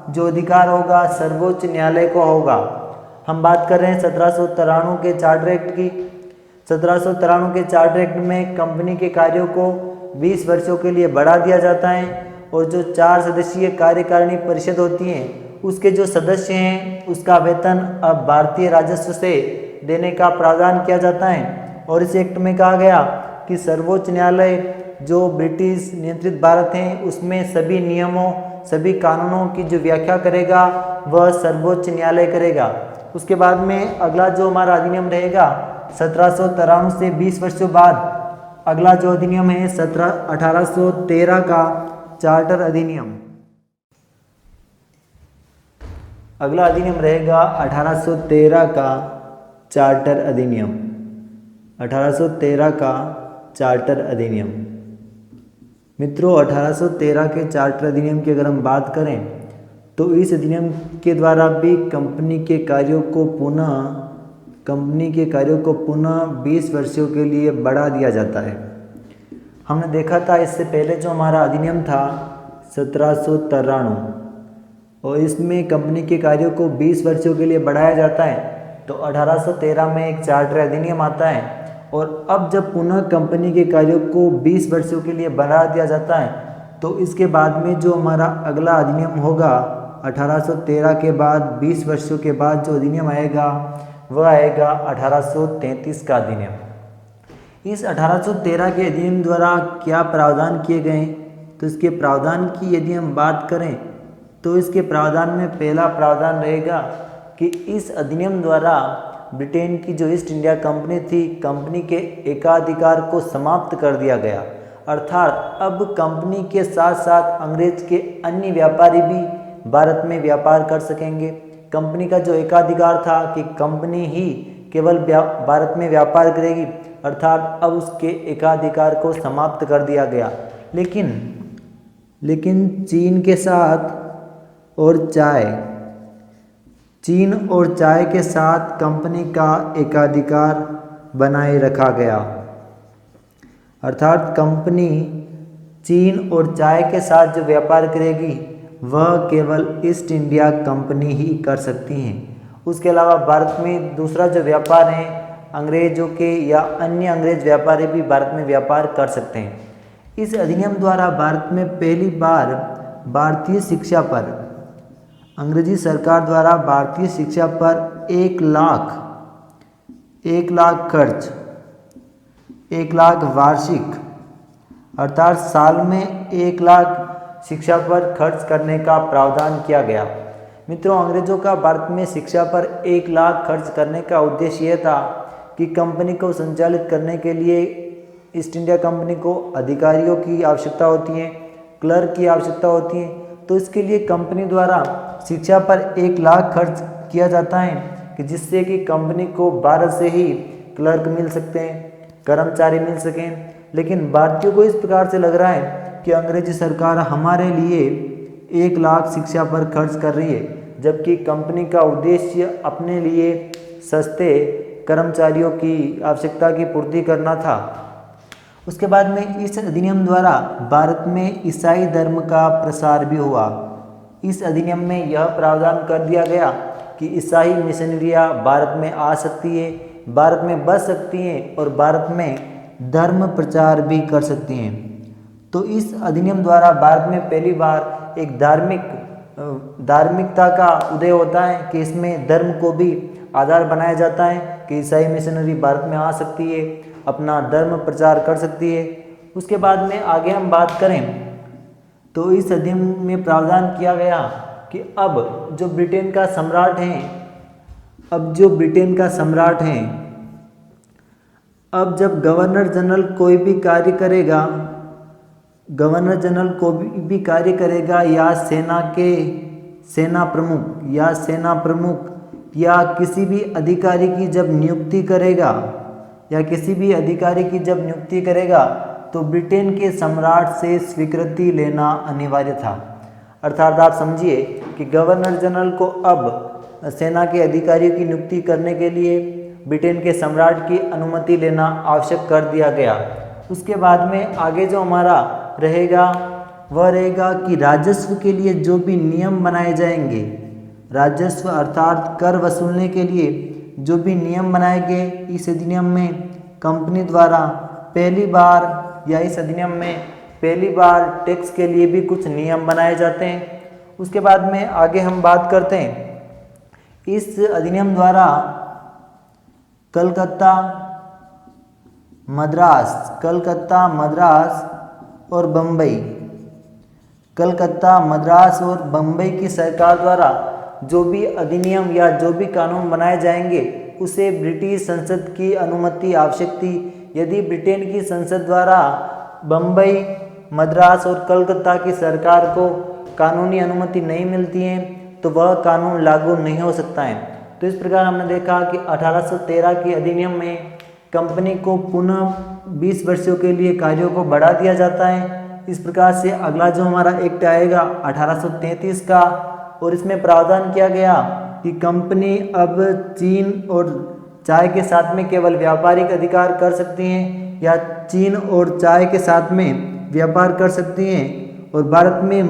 जो अधिकार होगा सर्वोच्च न्यायालय को होगा। हम बात कर रहे हैं 1793 के चार्टर एक्ट की। 1793 के चार्टर एक्ट में कंपनी के कार्यों को 20 वर्षों के लिए बढ़ा दिया जाता है और जो 4 सदस्यीय कार्यकारिणी परिषद होती हैं उसके जो सदस्य हैं उसका वेतन अब भारतीय राजस्व से देने का प्रावधान किया जाता है। और इस एक्ट में कहा गया कि सर्वोच्च न्यायालय जो ब्रिटिश नियंत्रित भारत है उसमें सभी नियमों सभी कानूनों की जो व्याख्या करेगा वह सर्वोच्च न्यायालय करेगा। उसके बाद में अगला जो हमारा अधिनियम रहेगा 1793 से 20 वर्षों बाद अगला जो अधिनियम है 1813 का चार्टर अधिनियम। अगला अधिनियम रहेगा 1813 का चार्टर अधिनियम। 1813 का चार्टर अधिनियम। मित्रों 1813 के चार्टर अधिनियम की अगर हम बात करें तो इस अधिनियम के द्वारा भी कंपनी के कार्यों को पुनः 20 वर्षों के लिए बढ़ा दिया जाता है। हमने देखा था इससे पहले जो हमारा अधिनियम था 1793 और इसमें कंपनी के कार्यों को 20 वर्षों के लिए बढ़ाया जाता है। तो 1813 में एक चार्टर अधिनियम आता है और अब जब पुनः कंपनी के कार्यों को 20 वर्षों के लिए बढ़ा दिया जाता है तो इसके बाद में जो हमारा अगला अधिनियम होगा 1813 के बाद 20 वर्षों के बाद जो अधिनियम आएगा वह आएगा 1833 का अधिनियम। इस 1813 के अधिनियम द्वारा क्या प्रावधान किए गए तो इसके प्रावधान की यदि हम बात करें तो इसके प्रावधान में पहला प्रावधान रहेगा कि इस अधिनियम द्वारा ब्रिटेन की जो ईस्ट इंडिया कंपनी थी कंपनी के एकाधिकार को समाप्त कर दिया गया। अर्थात अब कंपनी के साथ साथ अंग्रेज के अन्य व्यापारी भी भारत में व्यापार कर सकेंगे। कंपनी का जो एकाधिकार था कि कंपनी ही केवल भारत में व्यापार करेगी अर्थात अब उसके एकाधिकार को समाप्त कर दिया गया। लेकिन चीन और चाय के साथ कंपनी का एकाधिकार बनाए रखा गया। अर्थात कंपनी चीन और चाय के साथ जो व्यापार करेगी वह केवल ईस्ट इंडिया कंपनी ही कर सकती हैं। उसके अलावा भारत में दूसरा जो व्यापार है अंग्रेजों के या अन्य अंग्रेज व्यापारी भी भारत में व्यापार कर सकते हैं। इस अधिनियम द्वारा भारत में पहली बार भारतीय शिक्षा पर अंग्रेजी सरकार द्वारा भारतीय शिक्षा पर 1 लाख वार्षिक अर्थात साल में 1 लाख शिक्षा पर खर्च करने का प्रावधान किया गया। मित्रों अंग्रेजों का भारत में शिक्षा पर 1 लाख खर्च करने का उद्देश्य यह था कि कंपनी को संचालित करने के लिए ईस्ट इंडिया कंपनी को अधिकारियों की आवश्यकता होती है, क्लर्क की आवश्यकता होती है। तो इसके लिए कंपनी द्वारा शिक्षा पर 1 लाख खर्च किया जाता है कि जिससे कि कंपनी को भारत से ही क्लर्क मिल सकते हैं। कर्मचारी मिल सकें। लेकिन भारतीयों को इस प्रकार से लग रहा है कि अंग्रेजी सरकार हमारे लिए 1 लाख शिक्षा पर खर्च कर रही है, जबकि कंपनी का उद्देश्य अपने लिए सस्ते कर्मचारियों की आवश्यकता की पूर्ति करना था। उसके बाद में इस अधिनियम द्वारा भारत में ईसाई धर्म का प्रसार भी हुआ। इस अधिनियम में यह प्रावधान कर दिया गया कि ईसाई मिशनरियाँ भारत में आ सकती है, भारत में बस सकती हैं और भारत में धर्म प्रचार भी कर सकती हैं। तो इस अधिनियम द्वारा भारत में पहली बार एक धार्मिकता का उदय होता है कि इसमें धर्म को भी आधार बनाया जाता है कि ईसाई मिशनरी भारत में आ सकती है, अपना धर्म प्रचार कर सकती है। उसके बाद में आगे हम बात करें तो इस अधिनियम में प्रावधान किया गया कि अब जो ब्रिटेन का सम्राट हैं, अब जब गवर्नर जनरल कोई भी कार्य करेगा या सेना प्रमुख या किसी भी अधिकारी की जब नियुक्ति करेगा तो ब्रिटेन के सम्राट से स्वीकृति लेना अनिवार्य था। अर्थात आप समझिए कि गवर्नर जनरल को अब सेना के अधिकारियों की नियुक्ति करने के लिए ब्रिटेन के सम्राट की अनुमति लेना आवश्यक कर दिया गया। उसके बाद में आगे जो हमारा रहेगा वह रहेगा कि राजस्व के लिए जो भी नियम बनाए जाएंगे, राजस्व अर्थात कर वसूलने के लिए जो भी नियम बनाए गए इस अधिनियम में कंपनी द्वारा इस अधिनियम में पहली बार टैक्स के लिए भी कुछ नियम बनाए जाते हैं। उसके बाद में आगे हम बात करते हैं इस अधिनियम द्वारा कलकत्ता, मद्रास और बम्बई की सरकार द्वारा जो भी अधिनियम या जो भी कानून बनाए जाएंगे उसे ब्रिटिश संसद की अनुमति आवश्यक थी। यदि ब्रिटेन की संसद द्वारा बम्बई, मद्रास और कलकत्ता की सरकार को कानूनी अनुमति नहीं मिलती है तो वह कानून लागू नहीं हो सकता है। तो इस प्रकार हमने देखा कि 1813 के अधिनियम में कंपनी को पुनः 20 वर्षों के लिए कार्यों को बढ़ा दिया जाता है। इस प्रकार से अगला जो हमारा एक्ट आएगा 1833 का, और इसमें प्रावधान किया गया कि कंपनी अब चीन और चाय के साथ में केवल व्यापारिक अधिकार कर सकती हैं या चीन और चाय के साथ में व्यापार कर सकती हैं, और भारत में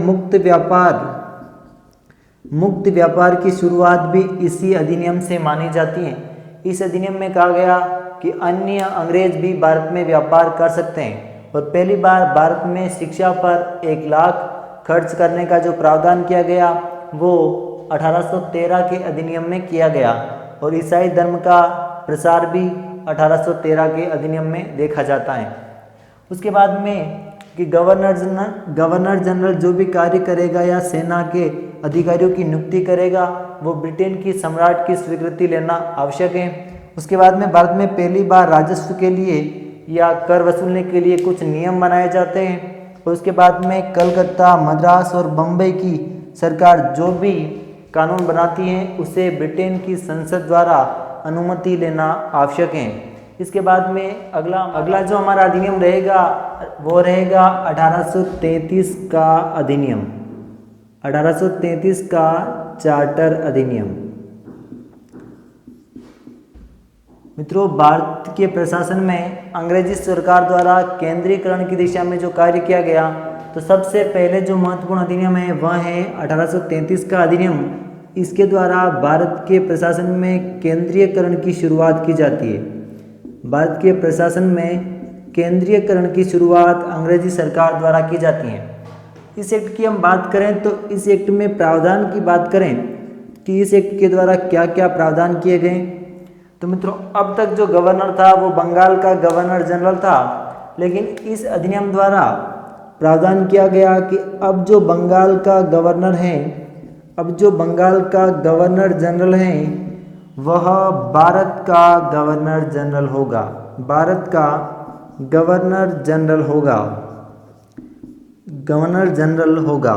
मुक्त व्यापार की शुरुआत भी इसी अधिनियम से मानी जाती है। इस अधिनियम में कहा गया कि अन्य अंग्रेज भी भारत में व्यापार कर सकते हैं, और पहली बार भारत में शिक्षा पर 1 लाख खर्च करने का जो प्रावधान किया गया वो 1813 के अधिनियम में किया गया, और ईसाई धर्म का प्रसार भी 1813 के अधिनियम में देखा जाता है। उसके बाद में कि गवर्नर जनरल जो भी कार्य करेगा या सेना के अधिकारियों की नियुक्ति करेगा वो ब्रिटेन की सम्राट की स्वीकृति लेना आवश्यक है। उसके बाद में भारत में पहली बार राजस्व के लिए या कर वसूलने के लिए कुछ नियम बनाए जाते हैं, और उसके बाद में कलकत्ता, मद्रास और बम्बई की सरकार जो भी कानून बनाती है उसे ब्रिटेन की संसद द्वारा अनुमति लेना आवश्यक है। इसके बाद में अगला जो हमारा अधिनियम रहेगा वो रहेगा 1833 का अधिनियम, 1833 का चार्टर अधिनियम। मित्रों, भारत के प्रशासन में अंग्रेजी सरकार द्वारा केंद्रीकरण की दिशा में जो कार्य किया गया, तो सबसे पहले जो महत्वपूर्ण अधिनियम है वह है 1833 का अधिनियम। इसके द्वारा भारत के प्रशासन में केंद्रीयकरण की शुरुआत की जाती है। भारत के प्रशासन में केंद्रीयकरण की शुरुआत अंग्रेजी सरकार द्वारा की जाती है। इस एक्ट की हम बात करें तो इस एक्ट में प्रावधान की बात करें कि इस एक्ट के द्वारा क्या क्या प्रावधान किए गए। तो मित्रों, अब तक जो गवर्नर था वो बंगाल का गवर्नर जनरल था, लेकिन इस अधिनियम द्वारा प्रावधान किया गया कि अब जो बंगाल का गवर्नर जनरल है वह भारत का गवर्नर जनरल होगा, भारत का गवर्नर जनरल होगा।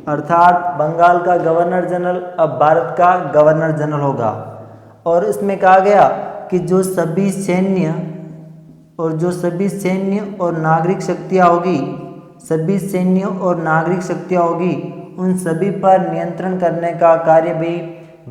अर्थात बंगाल का गवर्नर जनरल अब भारत का गवर्नर जनरल होगा। और इसमें कहा गया कि जो सभी सैन्य और जो सभी सैन्य और नागरिक शक्तियाँ होगी, सभी सैन्य और नागरिक शक्तियाँ होगी, उन सभी पर नियंत्रण करने का कार्य भी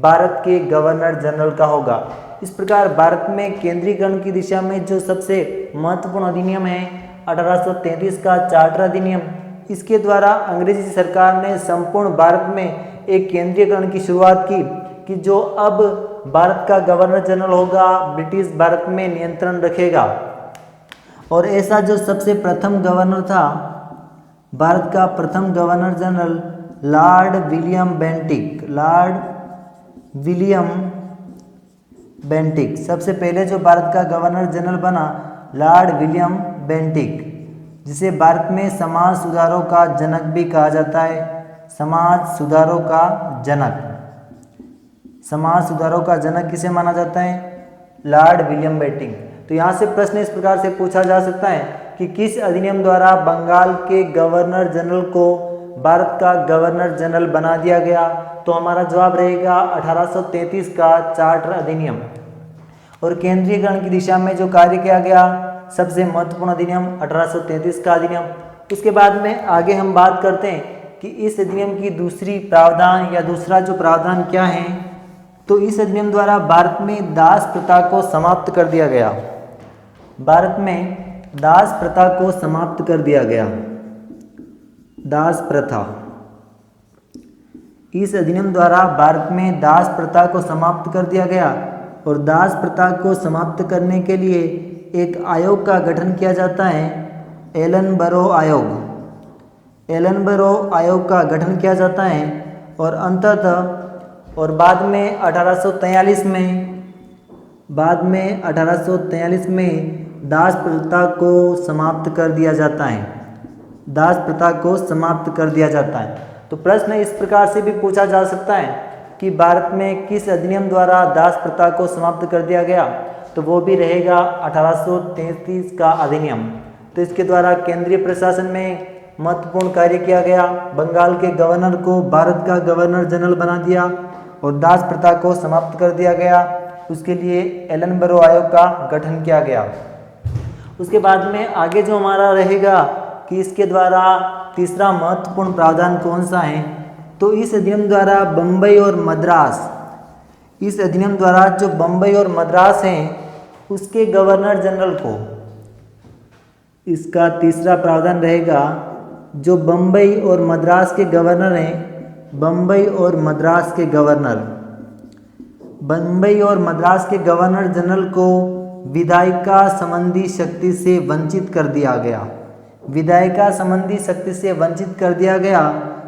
भारत के गवर्नर जनरल का होगा। इस प्रकार भारत में केंद्रीकरण की दिशा में जो सबसे महत्वपूर्ण अधिनियम है 1833 का चार्टर अधिनियम, इसके द्वारा अंग्रेजी सरकार ने संपूर्ण भारत में एक केंद्रीयकरण की शुरुआत की कि जो अब भारत का गवर्नर जनरल होगा ब्रिटिश भारत में नियंत्रण रखेगा। और ऐसा जो सबसे प्रथम गवर्नर था, भारत का प्रथम governor general Lord William Bentinck, Lord William Bentinck, सबसे पहले जो भारत का गवर्नर जनरल बना लॉर्ड विलियम बेंटिक, जिसे भारत में समाज सुधारों का जनक भी कहा जाता है। समाज सुधारों का जनक, समाज सुधारों का जनक किसे माना जाता है? Lord William Bentinck. तो यहाँ से प्रश्न इस प्रकार से पूछा जा सकता है कि किस अधिनियम द्वारा बंगाल के गवर्नर जनरल को भारत का गवर्नर जनरल बना दिया गया? तो हमारा जवाब रहेगा 1833 का चार्टर अधिनियम। और केंद्रीयकरण की दिशा में जो कार्य किया गया सबसे महत्वपूर्ण अधिनियम 1833 का अधिनियम। उसके बाद में आगे हम बात करते हैं कि इस अधिनियम की दूसरी प्रावधान या दूसरा जो प्रावधान क्या है। तो इस अधिनियम द्वारा भारत में दास प्रथा को समाप्त कर दिया गया। भारत में दास प्रथा को समाप्त कर दिया गया। दास प्रथा, इस अधिनियम द्वारा भारत में दास प्रथा को समाप्त कर दिया गया। और दास प्रथा को समाप्त करने के लिए एक आयोग का गठन किया जाता है, एलनबरो आयोग। एलनबरो आयोग का गठन किया जाता है और अंततः और बाद में 1843 में दास प्रथा को समाप्त कर दिया जाता है। दास प्रथा को समाप्त कर दिया जाता है। तो प्रश्न इस प्रकार से भी पूछा जा सकता है कि भारत में किस अधिनियम द्वारा दास प्रथा को समाप्त कर दिया गया? तो वो भी रहेगा 1833 का अधिनियम। तो इसके द्वारा केंद्रीय प्रशासन में महत्वपूर्ण कार्य किया गया। बंगाल के गवर्नर को भारत का गवर्नर जनरल बना दिया और दास प्रथा को समाप्त कर दिया गया। उसके लिए एलनबरो आयोग का गठन किया गया। उसके बाद में आगे जो हमारा रहेगा कि इसके द्वारा तीसरा महत्वपूर्ण प्रावधान कौन सा है? तो इस अधिनियम द्वारा बम्बई और मद्रास, इस अधिनियम द्वारा जो बम्बई और मद्रास हैं उसके गवर्नर जनरल को, इसका तीसरा प्रावधान रहेगा जो बम्बई और मद्रास के गवर्नर हैं, बम्बई और मद्रास के गवर्नर, बम्बई और मद्रास के गवर्नर जनरल को विधायिका संबंधी शक्ति से वंचित कर दिया गया। विधायिका संबंधी शक्ति से वंचित कर दिया गया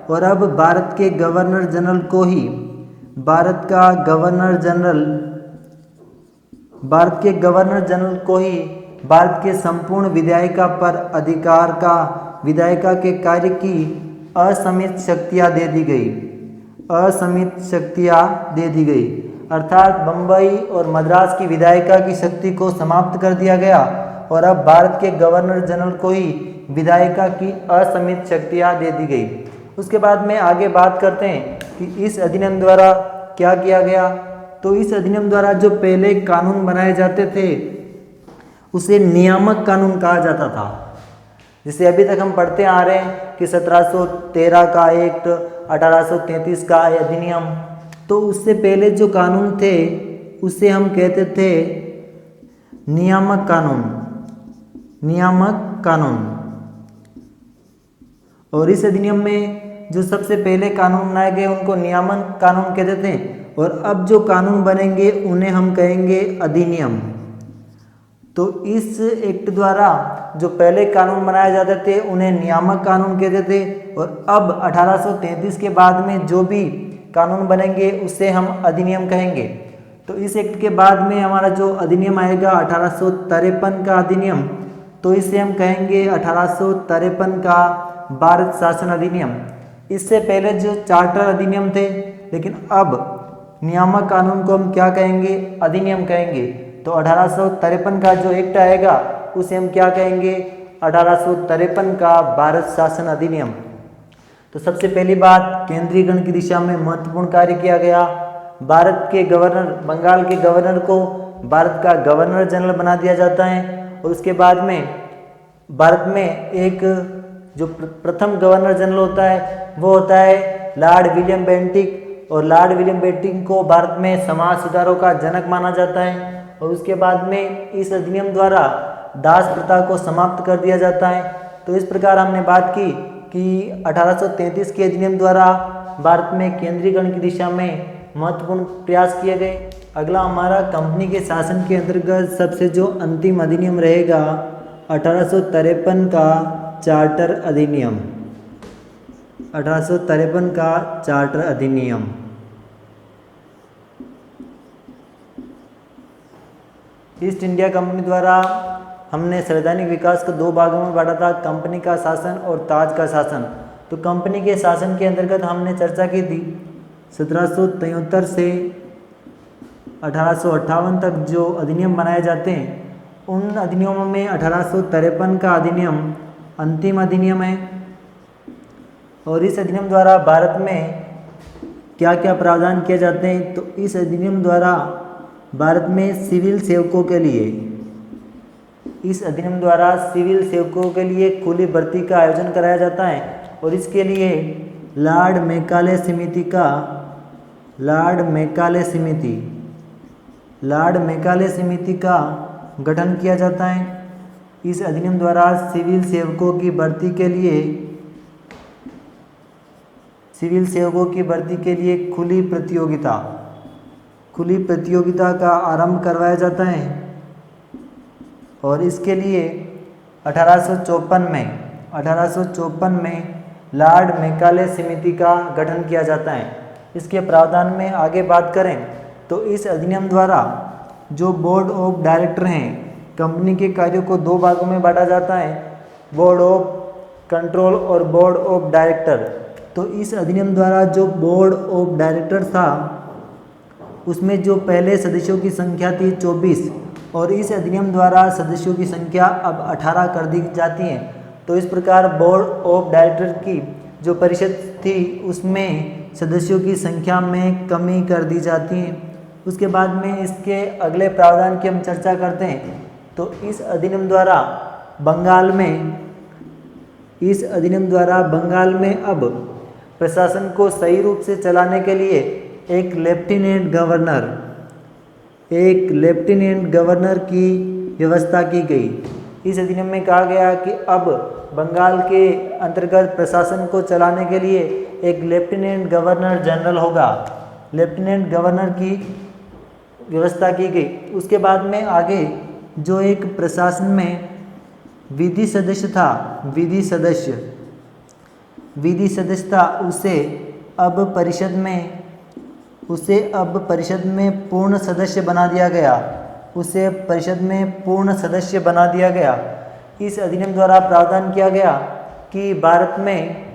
और अब भारत के गवर्नर जनरल को ही भारत के गवर्नर जनरल को ही भारत के संपूर्ण विधायिका पर अधिकार का विधायिका के कार्य की असीमित शक्तियाँ दे दी गई। असीमित शक्तियाँ दे दी गई अर्थात बम्बई और मद्रास की विधायिका की शक्ति को समाप्त कर दिया गया और अब भारत के गवर्नर जनरल को ही विधायिका की असीमित शक्तियाँ दे दी गई। उसके बाद में आगे बात करते हैं कि इस अधिनियम द्वारा क्या किया गया। तो इस अधिनियम द्वारा जो पहले कानून बनाए जाते थे उसे नियामक कानून कहा जाता था। जिसे अभी तक हम पढ़ते आ रहे हैं कि 1713 का एक्ट, 1833 का अधिनियम, तो उससे पहले जो कानून थे उसे हम कहते थे नियामक कानून। नियामक कानून। और इस अधिनियम में जो सबसे पहले कानून बनाए गए उनको नियामक कानून कहते थे और अब जो कानून बनेंगे उन्हें हम कहेंगे अधिनियम। तो इस एक्ट द्वारा जो पहले कानून बनाए जाते थे उन्हें नियामक कानून कहते थे और अब 1833 के बाद में जो भी कानून बनेंगे उसे हम अधिनियम कहेंगे। तो इस एक्ट के बाद में हमारा जो अधिनियम आएगा 1853 का अधिनियम, तो इसे हम कहेंगे 1853 का भारत शासन अधिनियम। इससे पहले जो चार्टर अधिनियम थे, लेकिन अब नियामक कानून को हम क्या कहेंगे? अधिनियम कहेंगे। तो 1853 का जो एक्ट आएगा उसे हम क्या कहेंगे? 1853 का भारत शासन अधिनियम। तो सबसे पहली बात, केंद्रीकरण की दिशा में महत्वपूर्ण कार्य किया गया। भारत के गवर्नर, बंगाल के गवर्नर को भारत का गवर्नर जनरल बना दिया जाता है और उसके बाद में भारत में एक जो प्रथम गवर्नर जनरल होता है वो होता है लॉर्ड विलियम बेंटिक, और लॉर्ड विलियम बेंटिक को भारत में समाज सुधारों का जनक माना जाता है। और उसके बाद में इस अधिनियम द्वारा दास प्रथा को समाप्त कर दिया जाता है। तो इस प्रकार हमने बात की कि 1833 के अधिनियम द्वारा भारत में केंद्रीकरण की दिशा में महत्वपूर्ण प्रयास किए गए। अगला हमारा कंपनी के शासन के अंतर्गत सबसे जो अंतिम अधिनियम रहेगा 1853 का चार्टर अधिनियम। 1853 का चार्टर अधिनियम। ईस्ट इंडिया कंपनी द्वारा हमने संवैधानिक विकास को दो भागों में बांटा था, कंपनी का शासन और ताज का शासन। तो कंपनी के शासन के अंतर्गत हमने चर्चा की थी 1773 से 1858 तक जो अधिनियम बनाए जाते हैं उन अधिनियमों में 1853 का अधिनियम अंतिम अधिनियम है। और इस अधिनियम द्वारा भारत में क्या क्या प्रावधान किए जाते हैं, तो इस अधिनियम द्वारा भारत में सिविल सेवकों के लिए, इस अधिनियम द्वारा सिविल सेवकों के लिए खुली भर्ती का आयोजन कराया जाता है। और इसके लिए लॉर्ड मैकाले समिति का गठन किया जाता है। इस अधिनियम द्वारा सिविल सेवकों की भर्ती के लिए खुली प्रतियोगिता का आरंभ करवाया जाता है। और इसके लिए 1854 में लॉर्ड मैकाले समिति का गठन किया जाता है। इसके प्रावधान में आगे बात करें तो इस अधिनियम द्वारा जो बोर्ड ऑफ डायरेक्टर हैं, कंपनी के कार्यों को दो भागों में बांटा जाता है, बोर्ड ऑफ कंट्रोल और बोर्ड ऑफ डायरेक्टर। तो इस अधिनियम द्वारा जो बोर्ड ऑफ डायरेक्टर था उसमें जो पहले सदस्यों की संख्या थी 24, और इस अधिनियम द्वारा सदस्यों की संख्या अब 18 कर दी जाती है। तो इस प्रकार बोर्ड ऑफ डायरेक्टर की जो परिषद थी उसमें सदस्यों की संख्या में कमी कर दी जाती है। उसके बाद में इसके अगले प्रावधान की हम चर्चा करते हैं। तो इस अधिनियम द्वारा बंगाल में अब प्रशासन को सही रूप से चलाने के लिए एक लेफ्टिनेंट गवर्नर की व्यवस्था की गई। इस अधिनियम में कहा गया कि अब बंगाल के अंतर्गत प्रशासन को चलाने के लिए एक लेफ्टिनेंट गवर्नर जनरल होगा, लेफ्टिनेंट गवर्नर की व्यवस्था की गई। उसके बाद में आगे जो एक प्रशासन में विधि सदस्य था उसे अब परिषद में पूर्ण सदस्य बना दिया गया। इस अधिनियम द्वारा प्रावधान किया गया कि भारत में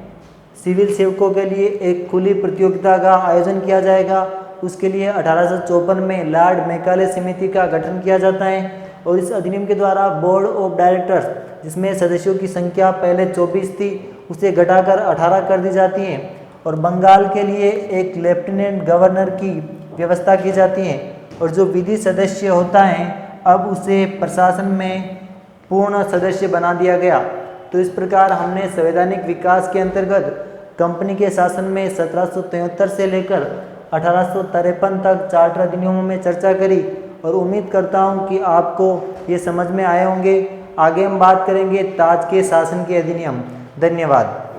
सिविल सेवकों के लिए एक खुली प्रतियोगिता का आयोजन किया जाएगा। उसके लिए 1854 में लॉर्ड मैकाले समिति का गठन किया जाता है। और इस अधिनियम के द्वारा बोर्ड ऑफ डायरेक्टर्स, जिसमें सदस्यों की संख्या पहले 24 थी, उसे घटाकर 18 कर दी जाती है। और बंगाल के लिए एक लेफ्टिनेंट गवर्नर की व्यवस्था की जाती है। और जो विधि सदस्य होता है अब उसे प्रशासन में पूर्ण सदस्य बना दिया गया। तो इस प्रकार हमने संवैधानिक विकास के अंतर्गत कंपनी के शासन में 1773 से लेकर 1853 तक चार्टर अधिनियमों में चर्चा करी, और उम्मीद करता हूं कि आपको ये समझ में आए होंगे। आगे हम बात करेंगे ताज के शासन के अधिनियम। धन्यवाद।